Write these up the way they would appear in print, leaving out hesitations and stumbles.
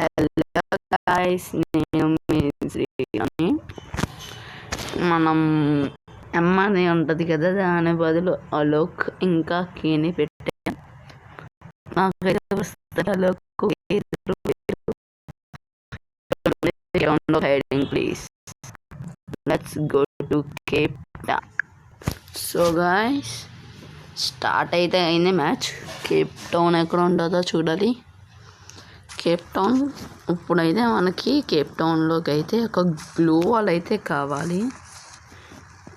Hello guys, నేను మీ శ్రీని. మనం ఎమ్ అని ఉంటుంది కదా, దాని బదులు అలోక్ ఇంకా కీని పెట్టాను. నాకైతే వస్తుంది Alok. Hiding please. Let's go to Cape town. So guys, start అయితే అయింది మ్యాచ్. కేప్ టౌన్ ఎక్కడ ఉంటుందో చూడాలి. కేప్ టౌన్ ఇప్పుడైతే మనకి కేప్ టౌన్లోకి అయితే ఒక గ్లూ వాల్ అయితే కావాలి.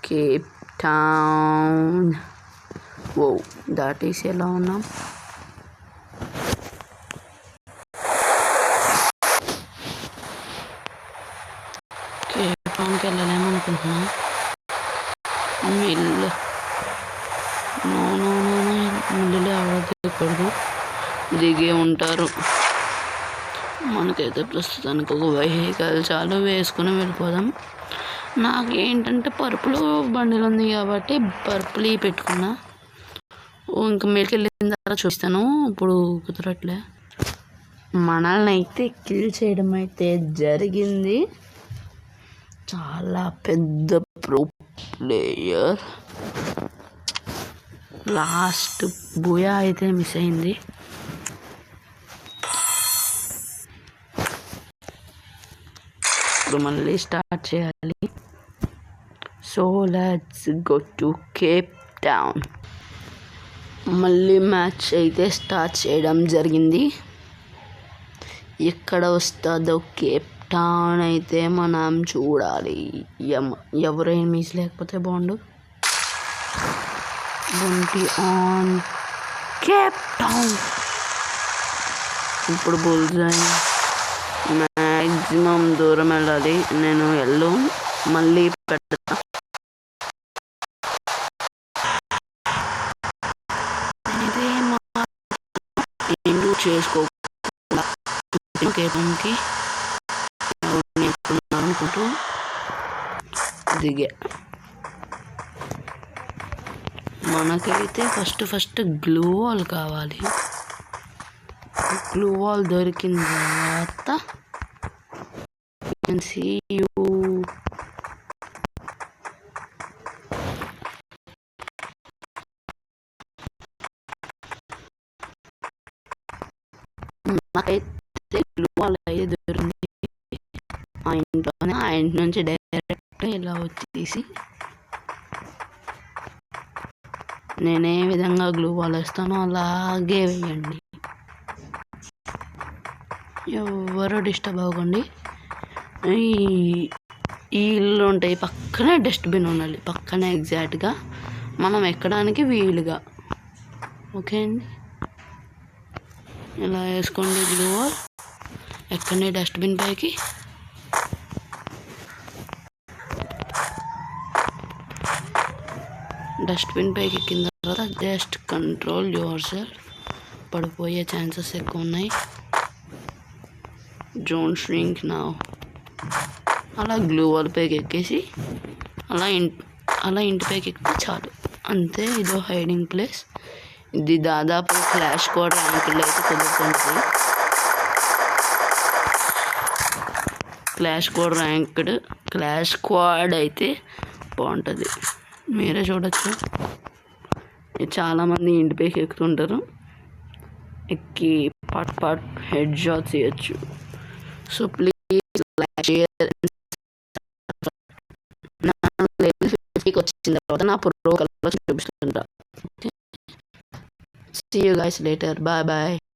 కేప్ టౌన్ ఓ దాటేసి ఎలా ఉన్నాం. కేప్ టౌన్కి వెళ్ళలేమనుకుంటున్నా. మిల్లు మిల్లులో ఎవరో దిగకూడదు, దిగే ఉంటారు. మనకైతే ప్రస్తుతానికి ఒక వెహికల్ చాలు, వేసుకుని వెళ్ళిపోదాం. నాకేంటంటే పర్పుల్ బండిలు ఉంది కాబట్టి పర్పుల్ పెట్టుకున్నా. ఇంకా మీదకి వెళ్ళిన తర్వాత చూస్తాను, ఇప్పుడు కుదరట్లే. మనల్ని అయితే కిల్ చేయడం అయితే జరిగింది. చాలా పెద్ద ప్రో ప్లేయర్. లాస్ట్ బూయా అయితే మిస్ అయింది. ఇప్పుడు మళ్ళీ స్టార్ట్ చేయాలి. So let's go to Cape town. మళ్ళీ మ్యాచ్ అయితే స్టార్ట్ చేయడం జరిగింది. ఎక్కడ వస్తుందో కేప్ టౌన్ అయితే మనం చూడాలి. ఎవరైనా మిస్ లేకపోతే బాగుండు. On Cape town. ఇప్పుడు బుల్జై. మ్యాక్సిమం దూరం వెళ్ళాలి. నేను మళ్ళీ పెడతా. ఏంటో చేసుకోకుండా అనుకుంటూ దిగా. మనకైతే ఫస్ట్ గ్లూ వాల్ కావాలి. గ్లూ వాల్ దొరికిన తర్వాత see you. నాకైతే గ్లూ వాల్ అయితే దొరికింది. ఆ ఇంటి నుంచి డైరెక్ట్ ఇలా వచ్చేసి నేను ఏ విధంగా గ్లూ వాల్ వేస్తానో అలాగే వేయండి. ఎవరో డిస్టర్బ్ అవ్వకండి. ఈ ఇల్లు ఉంటాయి పక్కనే డస్ట్బిన్ ఉండాలి, పక్కనే ఎగ్జాక్ట్గా మనం ఎక్కడానికి వీలుగా. ఓకే అండి, ఇలా వేసుకోండి గ్లూ వాల్. ఎక్కడనే డస్ట్బిన్ పైకి. డస్ట్బిన్ పైకి ఎక్కిన తర్వాత జస్ట్ కంట్రోల్ యువర్ సెల్ఫ్. పడిపోయే ఛాన్సెస్ ఎక్కువ ఉన్నాయి. Don't shrink now. అలా గ్లూ వాల్ పైకి ఎక్కేసి అలా ఇంటి పైకి ఎక్కితే చాలు, అంతే. ఇదో హైడింగ్ ప్లేస్. ఇది దాదాపు క్లాష్ స్క్వాడ్ ర్యాంకుల్లో అయితే కుదురుతుంది. క్లాష్ స్క్వాడ్ అయితే బాగుంటుంది. మీరే చూడొచ్చు, చాలామంది ఇంటి పైకి ఎక్కుతుంటారు. ఎక్కి పాట్ హెడ్ షాట్స్ చేయొచ్చు. So please like, share. వచ్చిన తర్వాత నా ప్రో కలర్ చూపిస్తుంటా. See you guys later. Bye bye.